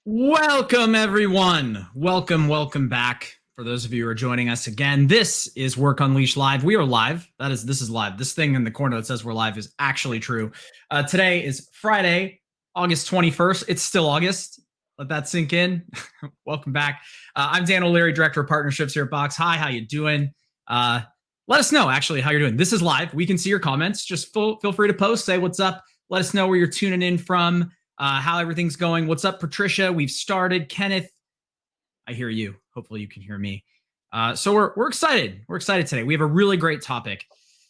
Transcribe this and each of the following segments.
Welcome, everyone. Welcome back. For those of you who are joining us again, this is Work Unleashed Live. We are live. This is live. This thing in the corner that says we're live is actually true. Today is Friday, August 21st. It's still August. Let that sink in. Welcome back. I'm Dan O'Leary, Director of Partnerships here at Box. Hi, how you doing? Let us know, actually, how you're doing. This is live. We can see your comments. Just feel free to post. Say what's up. Let us know where you're tuning in from. How everything's going. What's up, Patricia? We've started. Kenneth, I hear you. Hopefully you can hear me. So we're excited. We're excited today. We have a really great topic.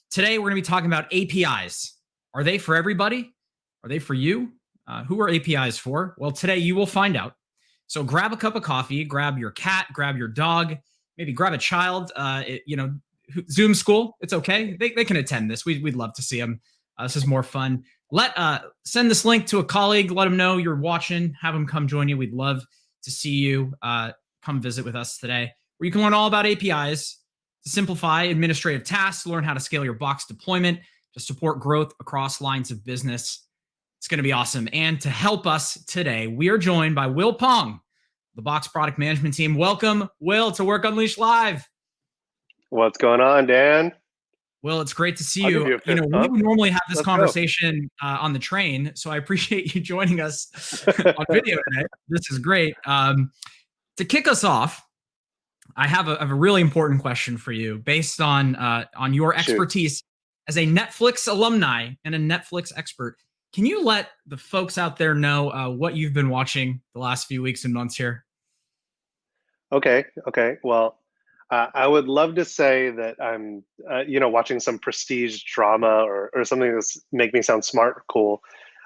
Today we're going to be talking about APIs. Are they for everybody? Are they for you? Who are APIs for? Well, today you will find out. So grab a cup of coffee, grab your cat, grab your dog, maybe grab a child. Zoom school, it's okay. They can attend this. We'd love to see them. This is more fun. Send this link to a colleague. Let them know you're watching. Have them come join you. We'd love to see you. Come visit with us today, where you can learn all about APIs to simplify administrative tasks, learn how to scale your Box deployment to support growth across lines of business. It's going to be awesome. And to help us today, we are joined by Will Pong, the Box product management team. Welcome, Will, to Work Unleashed Live. What's going on, Dan? Will, it's great to see you. We would normally have this conversation on the train, so I appreciate you joining us on video today. This is great. To kick us off, I have a really important question for you based on your expertise as a Netflix alumni and a Netflix expert. Can you let the folks out there know what you've been watching the last few weeks and months here? Okay. Well, I would love to say that I'm, watching some prestige drama or something that's make me sound smart or cool.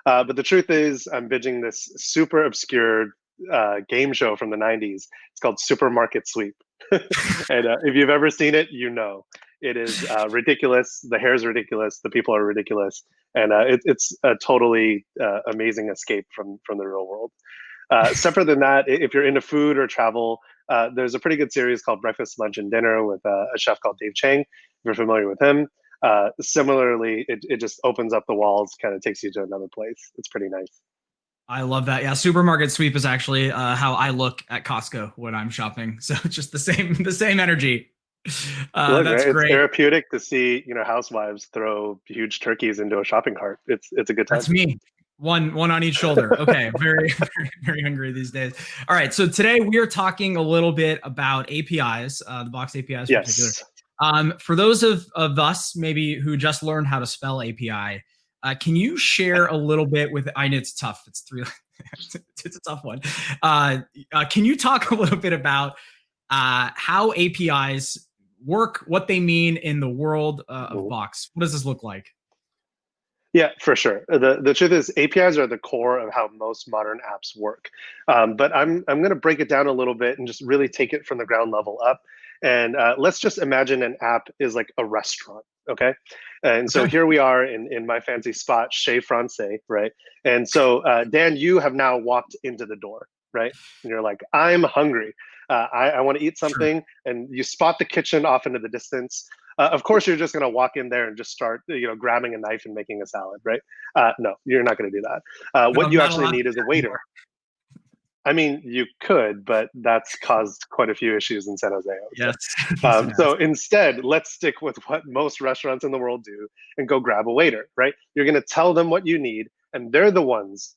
But the truth is, I'm binging this super obscure game show from the 90s. It's called Supermarket Sweep. And if you've ever seen it, you know. It is ridiculous. The hair is ridiculous. The people are ridiculous. And it's a totally amazing escape from the real world. Separate than that, if you're into food or travel, there's a pretty good series called Breakfast, Lunch, and Dinner with a chef called Dave Chang. If you're familiar with him, similarly, it just opens up the walls, kind of takes you to another place. It's pretty nice. I love that. Yeah, Supermarket Sweep is actually how I look at Costco when I'm shopping. So it's just the same energy. Look, that's right? Great. It's therapeutic to see housewives throw huge turkeys into a shopping cart. It's a good time. That's me. One on each shoulder. Okay, very very hungry these days. All right, so today we are talking a little bit about APIs, the Box APIs in particular. For those of us maybe who just learned how to spell API, can you share a little bit with? I know it's tough. It's it's a tough one. Can you talk a little bit about how APIs work, what they mean in the world of Box? What does this look like? Yeah, for sure. The truth is APIs are the core of how most modern apps work. But I'm going to break it down a little bit and just really take it from the ground level up. And let's just imagine an app is like a restaurant, okay? And so here we are in my fancy spot, Chez Francais, right? And so Dan, you have now walked into the door, right? And you're like, I'm hungry. I want to eat something. Sure. And you spot the kitchen off into the distance. Of course, you're just going to walk in there and just start, grabbing a knife and making a salad, right? No, you're not going to do that. What you actually need is a waiter. I mean, you could, but that's caused quite a few issues in San Jose. Yes. So instead, let's stick with what most restaurants in the world do and go grab a waiter, right? You're going to tell them what you need, and they're the ones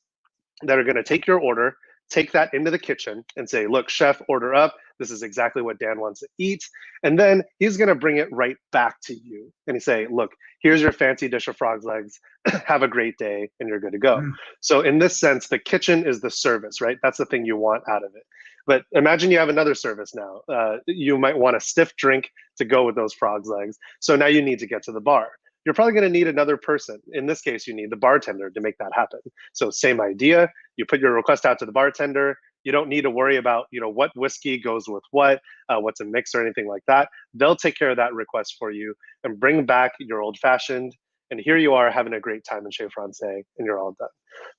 that are going to take your order, take that into the kitchen and say, look, chef, order up. This is exactly what Dan wants to eat. And then he's going to bring it right back to you. And he say, look, here's your fancy dish of frog's legs. Have a great day. And you're good to go. So in this sense, the kitchen is the service, right? That's the thing you want out of it. But imagine you have another service now. You might want a stiff drink to go with those frog's legs. So now you need to get to the bar. You're probably going to need another person. In this case, you need the bartender to make that happen. So same idea. You put your request out to the bartender. You don't need to worry about, what whiskey goes with what's a mix or anything like that. They'll take care of that request for you and bring back your old fashioned. And here you are having a great time in Chez Francais, and you're all done.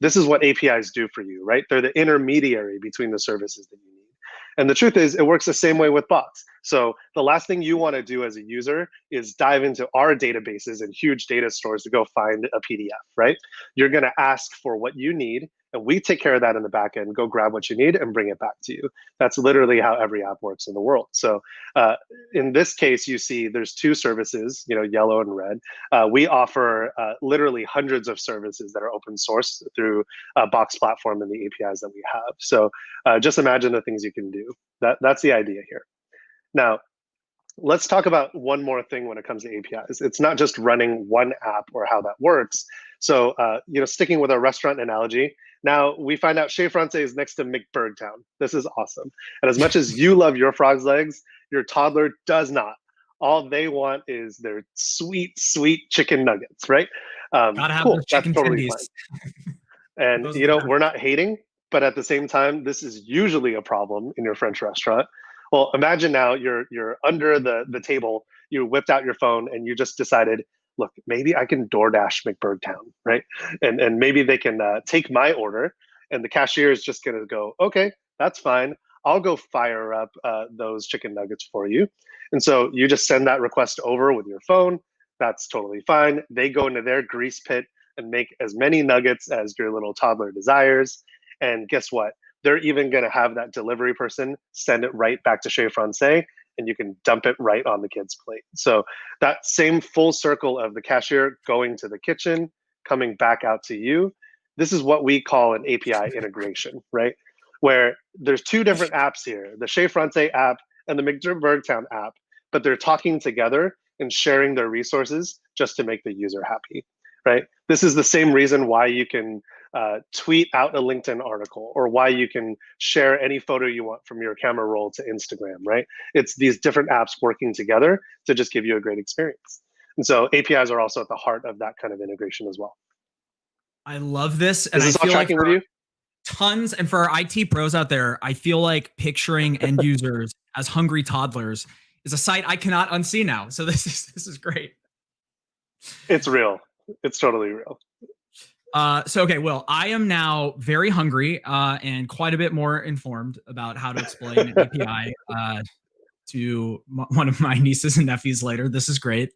This is what APIs do for you, right? They're the intermediary between the services that you need. And the truth is, it works the same way with Box. So the last thing you want to do as a user is dive into our databases and huge data stores to go find a PDF, right? You're going to ask for what you need, and we take care of that in the back end. Go grab what you need and bring it back to you. That's literally how every app works in the world. So in this case, you see there's two services, yellow and red. We offer literally hundreds of services that are open source through Box platform and the APIs that we have. So just imagine the things you can do. That's the idea here. Now, let's talk about one more thing when it comes to APIs. It's not just running one app or how that works. So, sticking with our restaurant analogy, now we find out Chez Francais is next to McBurgtown. This is awesome. And as much as you love your frog's legs, your toddler does not. All they want is their sweet, sweet chicken nuggets, right? Gotta have Cool. those chicken That's totally tendies. fine. And, we're not hating, but at the same time, this is usually a problem in your French restaurant. Well, imagine now you're under the table, you whipped out your phone and you just decided, look, maybe I can DoorDash McBurgtown, right? And maybe they can take my order, and the cashier is just going to go, okay, that's fine. I'll go fire up those chicken nuggets for you. And so you just send that request over with your phone. That's totally fine. They go into their grease pit and make as many nuggets as your little toddler desires. And guess what? They're even going to have that delivery person send it right back to Chez Francais, and you can dump it right on the kid's plate. So that same full circle of the cashier going to the kitchen, coming back out to you, this is what we call an API integration, right? Where there's two different apps here, the Chez Francais app and the McBurgtown app, but they're talking together and sharing their resources just to make the user happy, right? This is the same reason why you can tweet out a LinkedIn article, or why you can share any photo you want from your camera roll to Instagram, right? It's these different apps working together to just give you a great experience. And so APIs are also at the heart of that kind of integration as well. I love this. And is this I feel all tracking like with you? tons, and for our IT pros out there, I feel like picturing end users as hungry toddlers is a sight I cannot unsee now. So this is great. It's real. It's totally real. Okay, Will, I am now very hungry and quite a bit more informed about how to explain an API to one of my nieces and nephews later. This is great.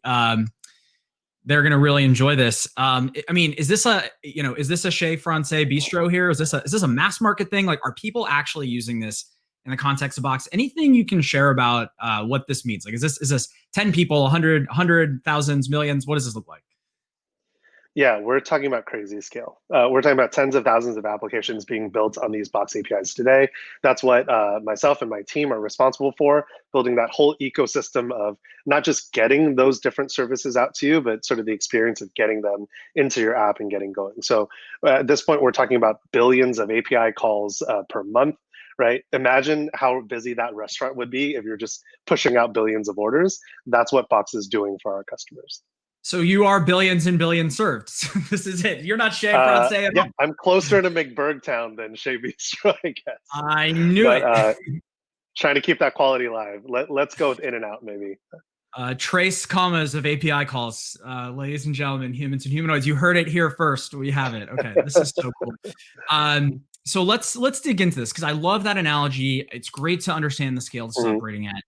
They're going to really enjoy this. I mean, is this a Chez Francais bistro here? Is this a mass market thing? Like, are people actually using this in the context of Box? Anything you can share about what this means? Like, is this 10 people, 100, thousands, millions? What does this look like? Yeah, we're talking about crazy scale. We're talking about tens of thousands of applications being built on these Box APIs today. That's what myself and my team are responsible for, building that whole ecosystem of not just getting those different services out to you, but sort of the experience of getting them into your app and getting going. So at this point, we're talking about billions of API calls per month, right? Imagine how busy that restaurant would be if you're just pushing out billions of orders. That's what Box is doing for our customers. So you are billions and billions served. This is it. You're not Chez Francais at yeah, all. I'm closer to McBurgtown than Chez Bistro, I guess. I knew it. Trying to keep that quality alive. Let's go with In-N-Out, maybe. Trace commas of API calls, ladies and gentlemen, humans and humanoids. You heard it here first. We have it. Okay, this is so cool. So let's dig into this, because I love that analogy. It's great to understand the scale this is operating at.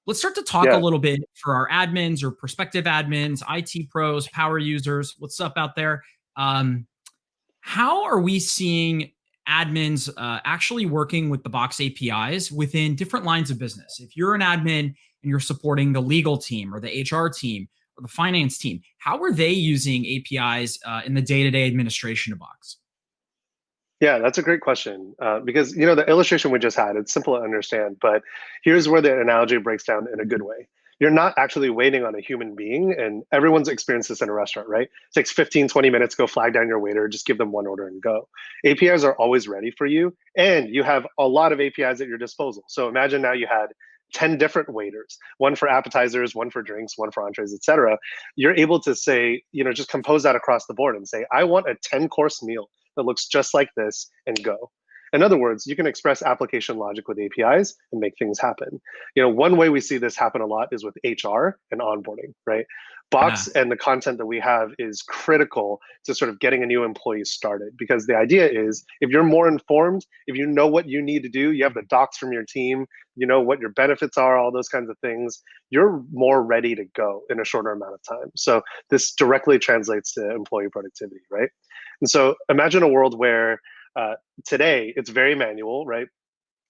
Let's start to talk a little bit for our admins or prospective admins, IT pros, power users. What's up out there? How are we seeing admins actually working with the Box APIs within different lines of business? If you're an admin and you're supporting the legal team or the HR team or the finance team, how are they using APIs in the day-to-day administration of Box? Yeah, that's a great question, because the illustration we just had, it's simple to understand, but here's where the analogy breaks down in a good way. You're not actually waiting on a human being, and everyone's experienced this in a restaurant, right? It takes 15, 20 minutes, go flag down your waiter, just give them one order and go. APIs are always ready for you, and you have a lot of APIs at your disposal. So imagine now you had 10 different waiters, one for appetizers, one for drinks, one for entrees, et cetera. You're able to say, just compose that across the board and say, I want a 10-course meal that looks just like this, and go. In other words, you can express application logic with APIs and make things happen. One way we see this happen a lot is with HR and onboarding, right? Box and the content that we have is critical to sort of getting a new employee started, because the idea is, if you're more informed, if you know what you need to do, you have the docs from your team, you know what your benefits are, all those kinds of things, you're more ready to go in a shorter amount of time. So this directly translates to employee productivity, right? And so imagine a world where Today, it's very manual, right?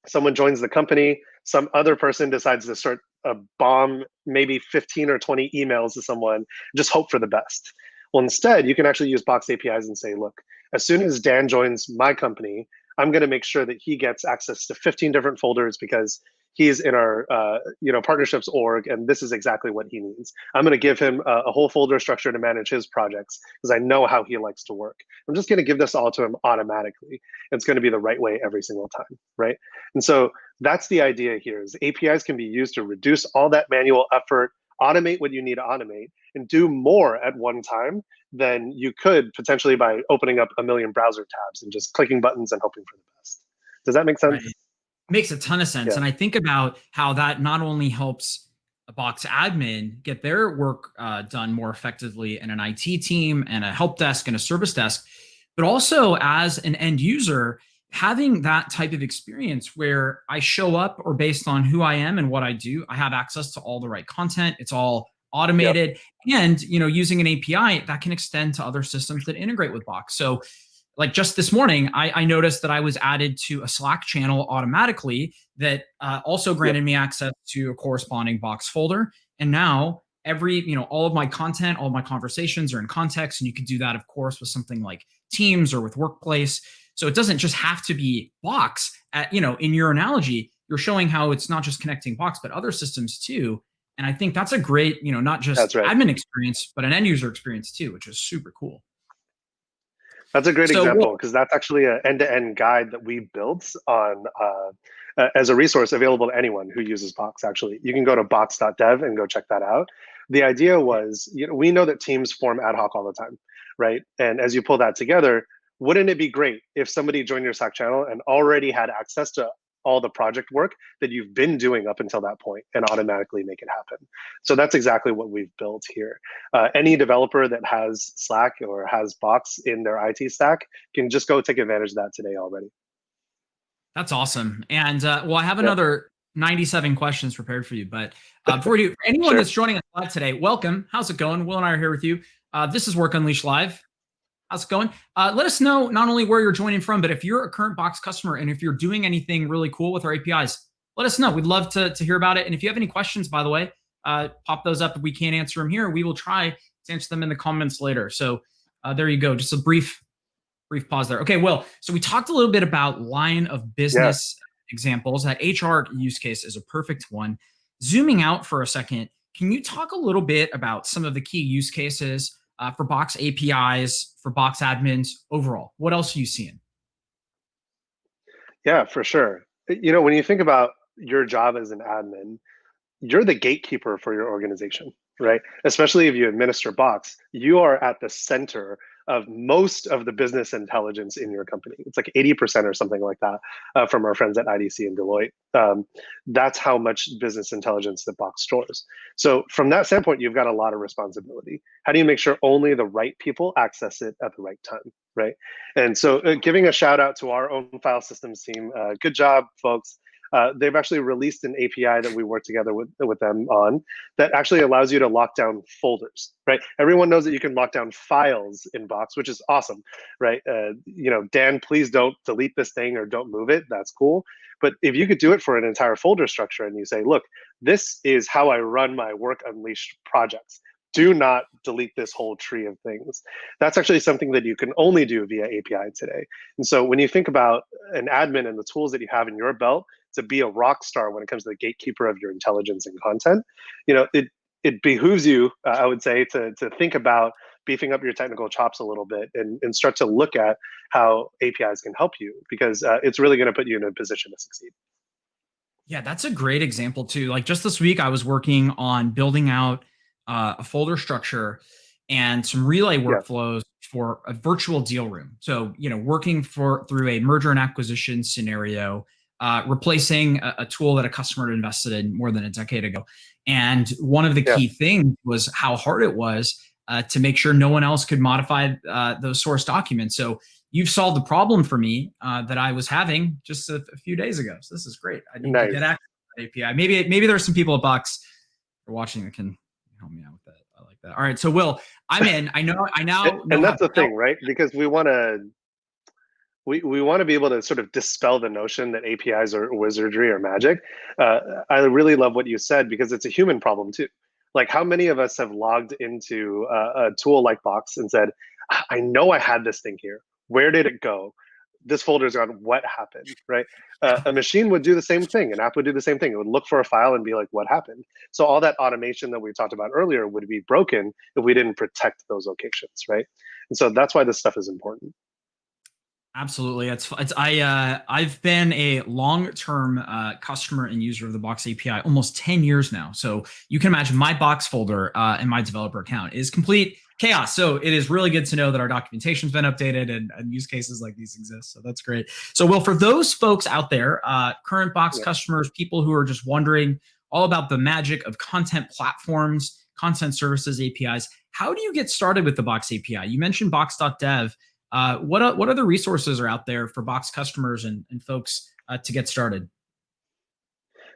Someone joins the company, some other person decides to start a bomb, maybe 15 or 20 emails to someone, just hope for the best. Well, instead, you can actually use Box APIs and say, look, as soon as Dan joins my company, I'm going to make sure that he gets access to 15 different folders because he's in our partnerships org, and this is exactly what he needs. I'm going to give him a whole folder structure to manage his projects because I know how he likes to work. I'm just going to give this all to him automatically. It's going to be the right way every single time, right? And so that's the idea here is APIs can be used to reduce all that manual effort, automate what you need to automate, and do more at one time than you could potentially by opening up a million browser tabs and just clicking buttons and hoping for the best. Does that make sense? Right. Makes a ton of sense. Yeah. And I think about how that not only helps a Box admin get their work done more effectively in an IT team and a help desk and a service desk, but also as an end user, having that type of experience where I show up or based on who I am and what I do, I have access to all the right content. It's all automated. Yep. And using an API that can extend to other systems that integrate with Box. So like just this morning, I noticed that I was added to a Slack channel automatically that also granted me access to a corresponding Box folder. And now all of my content, all of my conversations are in context. And you could do that, of course, with something like Teams or with Workplace. So it doesn't just have to be Box. In your analogy, you're showing how it's not just connecting Box, but other systems too. And I think that's a great, not just admin experience, but an end user experience too, which is super cool. That's a great example because that's actually an end-to-end guide that we built on as a resource available to anyone who uses Box. Actually, you can go to box.dev and go check that out. The idea was, we know that teams form ad hoc all the time, right? And as you pull that together, wouldn't it be great if somebody joined your Slack channel and already had access to all the project work that you've been doing up until that point and automatically make it happen? So that's exactly what we've built here. Any developer that has Slack or has Box in their IT stack can just go take advantage of that today already. That's awesome. And I have another 97 questions prepared for you. But before we do, for anyone that's joining us live today, welcome. How's it going? Will and I are here with you. This is Work Unleashed Live. How's it going? Let us know not only where you're joining from, but if you're a current Box customer and if you're doing anything really cool with our APIs, let us know. We'd love to hear about it. And if you have any questions, by the way, pop those up. If we can't answer them here, we will try to answer them in the comments later. So there you go. Just a brief pause there. Okay, Will. So we talked a little bit about line of business examples. That HR use case is a perfect one. Zooming out for a second, can you talk a little bit about some of the key use cases for Box APIs, for Box admins overall? What else are you seeing? Yeah, for sure. When you think about your job as an admin, you're the gatekeeper for your organization, right? Especially if you administer Box, you are at the center of most of the business intelligence in your company. It's like 80% or something like that from our friends at IDC and Deloitte. That's how much business intelligence that Box stores. So from that standpoint, you've got a lot of responsibility. How do you make sure only the right people access it at the right time, right? And so giving a shout out to our own file systems team. Good job, folks. They've actually released an API that we work together with them on that actually allows you to lock down folders, right? Everyone knows that you can lock down files in Box, which is awesome, right? Dan, please don't delete this thing or don't move it. That's cool. But if you could do it for an entire folder structure and you say, look, this is how I run my Work Unleashed projects. Do not delete this whole tree of things. That's actually something that you can only do via API today. And so when you think about an admin and the tools that you have in your belt to be a rock star when it comes to the gatekeeper of your intelligence and content, it behooves you, I would say, to think about beefing up your technical chops a little bit and start to look at how APIs can help you, because it's really going to put you in a position to succeed. Yeah, that's a great example too. Like just this week, I was working on building out a folder structure and some relay workflows for a virtual deal room. So, working through a merger and acquisition scenario, replacing a tool that a customer had invested in more than a decade ago. And one of the key things was how hard it was to make sure no one else could modify those source documents. So you've solved the problem for me that I was having just a few days ago. So this is great. I need to get access to that API. Maybe there's some people at Box who are watching that can help me out with that. I like that. All right. So Will, I'm in. I now and that's the thing, right? Because we want to we want to be able to sort of dispel the notion that APIs are wizardry or magic. I really love what you said because it's a human problem too. Like, how many of us have logged into a tool like Box and said, I know I had this thing here. Where did it go? This folder's gone. What happened? Right? A machine would do the same thing. An app would do the same thing. It would look for a file and be like, what happened? So all that automation that we talked about earlier would be broken if we didn't protect those locations, right? And so that's why this stuff is important. Absolutely. I've been a long-term customer and user of the Box API almost 10 years now. So you can imagine my Box folder in my developer account is complete chaos. So it is really good to know that our documentation's been updated and use cases like these exist. So that's great. So Will, for those folks out there, current Box customers, people who are just wondering all about the magic of content platforms, content services, APIs, how do you get started with the Box API? You mentioned box.dev. What other resources are out there for Box customers and folks to get started?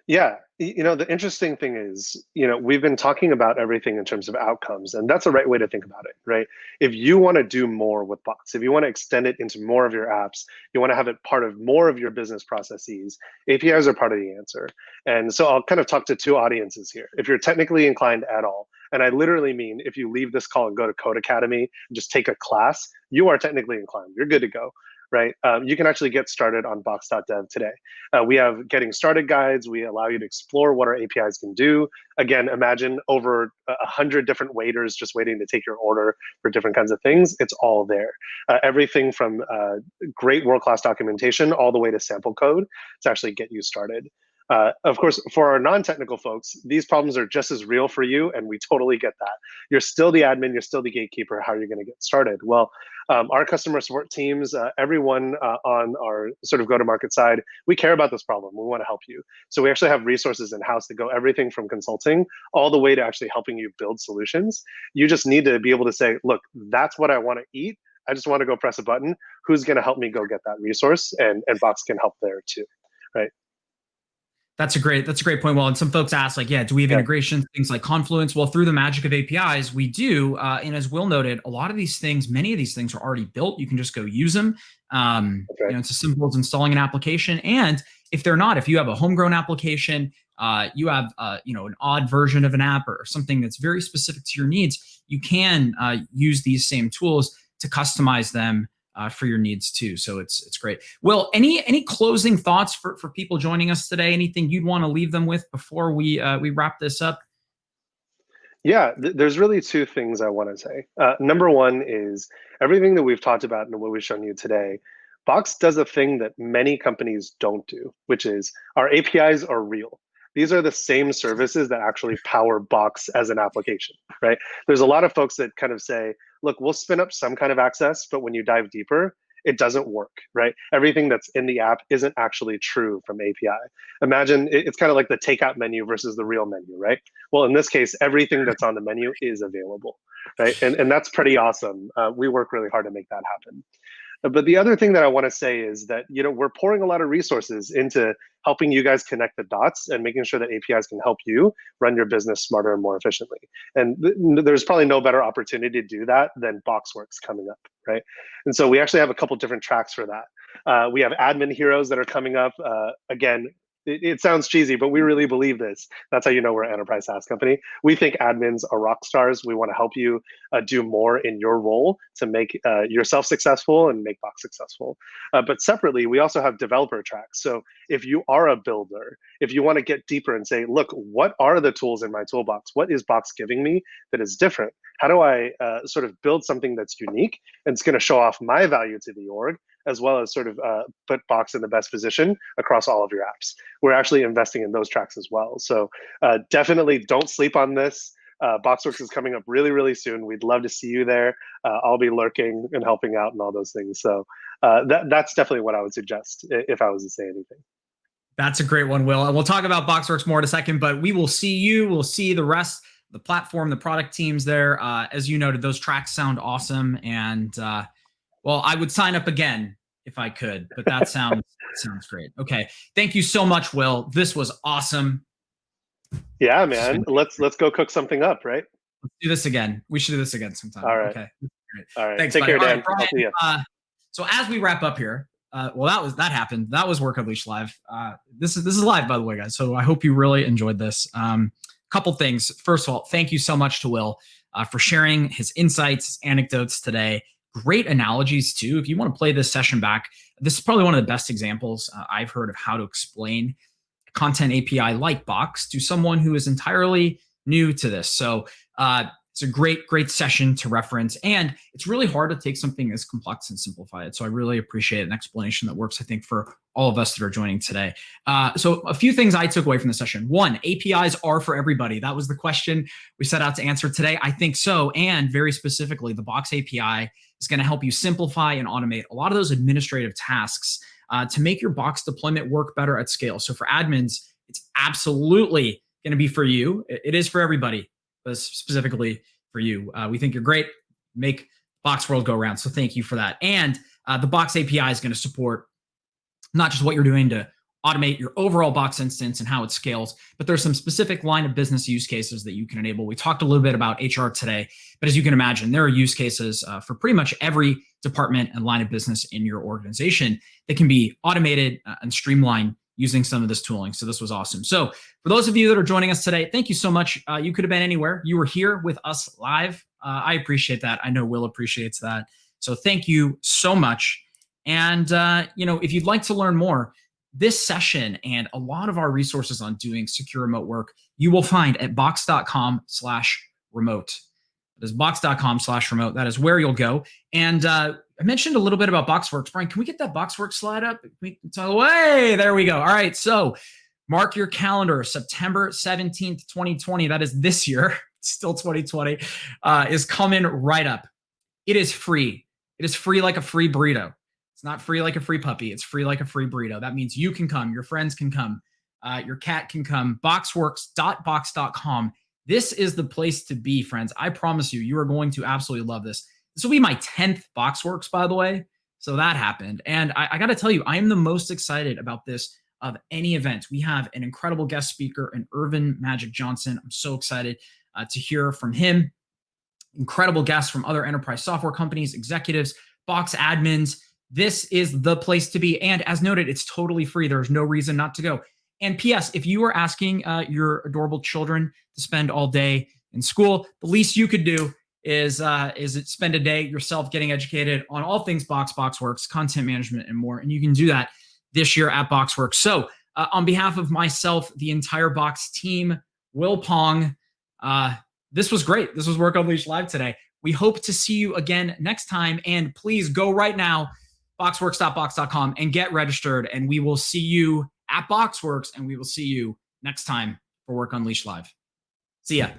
Yeah, the interesting thing is, we've been talking about everything in terms of outcomes, and that's the right way to think about it, right? If you want to do more with Box, if you want to extend it into more of your apps, you want to have it part of more of your business processes, APIs are part of the answer. And so I'll kind of talk to two audiences here. If you're technically inclined at all, and I literally mean if you leave this call and go to Code Academy and just take a class, you are technically inclined. You're good to go, right? You can actually get started on box.dev today. We have getting started guides. We allow you to explore what our APIs can do. Again, imagine over 100 different waiters just waiting to take your order for different kinds of things. It's all there. Everything from great world-class documentation all the way to sample code to actually get you started. Of course, for our non-technical folks, these problems are just as real for you, and we totally get that. You're still the admin, you're still the gatekeeper. How are you going to get started? Well, our customer support teams, everyone on our sort of go-to-market side, we care about this problem. We want to help you. So we actually have resources in-house that go everything from consulting all the way to actually helping you build solutions. You just need to be able to say, look, that's what I want to eat. I just want to go press a button. Who's going to help me go get that resource? And Box can help there too, right? That's a great point. Well, and some folks ask, like, do we have integrations, things like Confluence? Well, through the magic of APIs, we do. And as Will noted, a lot of these things, many of these things are already built. You can just go use them. It's as simple as installing an application. And if they're not, if you have a homegrown application, you have an odd version of an app or something that's very specific to your needs, you can use these same tools to customize them for your needs too. So it's great. Will, any closing thoughts for people joining us today? Anything you'd want to leave them with before we wrap this up? Yeah, there's really two things I want to say. Number one is everything that we've talked about and what we've shown you today, Box does a thing that many companies don't do, which is our APIs are real. These are the same services that actually power Box as an application, right? There's a lot of folks that kind of say, look, we'll spin up some kind of access, but when you dive deeper, it doesn't work, right? Everything that's in the app isn't actually true from API. Imagine it's kind of like the takeout menu versus the real menu, right? Well, in this case, everything that's on the menu is available, right? And that's pretty awesome. We work really hard to make that happen. But the other thing that I want to say is that we're pouring a lot of resources into helping you guys connect the dots and making sure that APIs can help you run your business smarter and more efficiently. And there's probably no better opportunity to do that than BoxWorks coming up, right? And so we actually have a couple different tracks for that. We have admin heroes that are coming up. Again, it sounds cheesy, but we really believe this. That's how you know we're an enterprise SaaS company. We think admins are rock stars. We want to help you do more in your role to make yourself successful and make Box successful. But separately, we also have developer tracks. So if you are a builder, if you want to get deeper and say, look, what are the tools in my toolbox? What is Box giving me that is different? How do I sort of build something that's unique and it's going to show off my value to the org, as well as sort of put Box in the best position across all of your apps? We're actually investing in those tracks as well. So definitely don't sleep on this. BoxWorks is coming up really, really soon. We'd love to see you there. I'll be lurking and helping out and all those things. So that's definitely what I would suggest if I was to say anything. That's a great one, Will. And we'll talk about BoxWorks more in a second, but we will see you. We'll see the rest, the platform, the product teams there. As you noted, those tracks sound awesome. And well, I would sign up again if I could, but that sounds great. Okay. Thank you so much, Will. This was awesome. Yeah, man. Let's go cook something up, right? Let's do this again. We should do this again sometime. All right. Okay. All right. Thanks, Take buddy. care, Dan. All right, Brian, so as we wrap up here, Well, that happened. That was Work Unleashed Live. This is live, by the way, guys. So I hope you really enjoyed this. Couple things. First of all, thank you so much to Will for sharing his insights, his anecdotes today. Great analogies too. If you want to play this session back, this is probably one of the best examples I've heard of how to explain a content API like Box to someone who is entirely new to this. So it's a great session to reference. And it's really hard to take something as complex and simplify it. So I really appreciate an explanation that works, I think, for all of us that are joining today. So a few things I took away from the session. One, APIs are for everybody. That was the question we set out to answer today. I think so. And very specifically, the Box API is going to help you simplify and automate a lot of those administrative tasks to make your Box deployment work better at scale. So for admins, it's absolutely going to be for you. It is for everybody, but specifically for you. We think you're great. Make Box World go around. So thank you for that. And the Box API is going to support not just what you're doing to automate your overall Box instance and how it scales, but there's some specific line of business use cases that you can enable. We talked a little bit about HR today, but as you can imagine, there are use cases for pretty much every department and line of business in your organization that can be automated and streamlined using some of this tooling. So this was awesome. So for those of you that are joining us today, thank you so much. You could have been anywhere. You were here with us live. I appreciate that. I know Will appreciates that. So thank you so much. And if you'd like to learn more, this session and a lot of our resources on doing secure remote work, you will find at box.com/remote. That is box.com/remote. That is where you'll go. And I mentioned a little bit about BoxWorks. Brian, can we get that BoxWorks slide up? It's on the way. There we go. All right. So mark your calendar. September 17th, 2020. That is this year. Still 2020 is coming right up. It is free. It is free like a free burrito. It's not free like a free puppy. It's free like a free burrito. That means you can come. Your friends can come. Your cat can come. Boxworks.box.com. This is the place to be, friends. I promise you, you are going to absolutely love this. This will be my 10th BoxWorks, by the way. So that happened. And I got to tell you, I am the most excited about this of any event. We have an incredible guest speaker, in Irvin Magic Johnson. I'm so excited to hear from him. Incredible guests from other enterprise software companies, executives, Box admins. This is the place to be. And as noted, it's totally free. There's no reason not to go. And P.S., if you are asking your adorable children to spend all day in school, the least you could do is spend a day yourself getting educated on all things Box, BoxWorks, content management, and more. And you can do that this year at BoxWorks. So on behalf of myself, the entire Box team, Will Pong, this was great. This was Work Unleashed Live today. We hope to see you again next time. And please go right now, boxworks.box.com, and get registered. And we will see you at BoxWorks, and we will see you next time for Work Unleashed Live. See ya.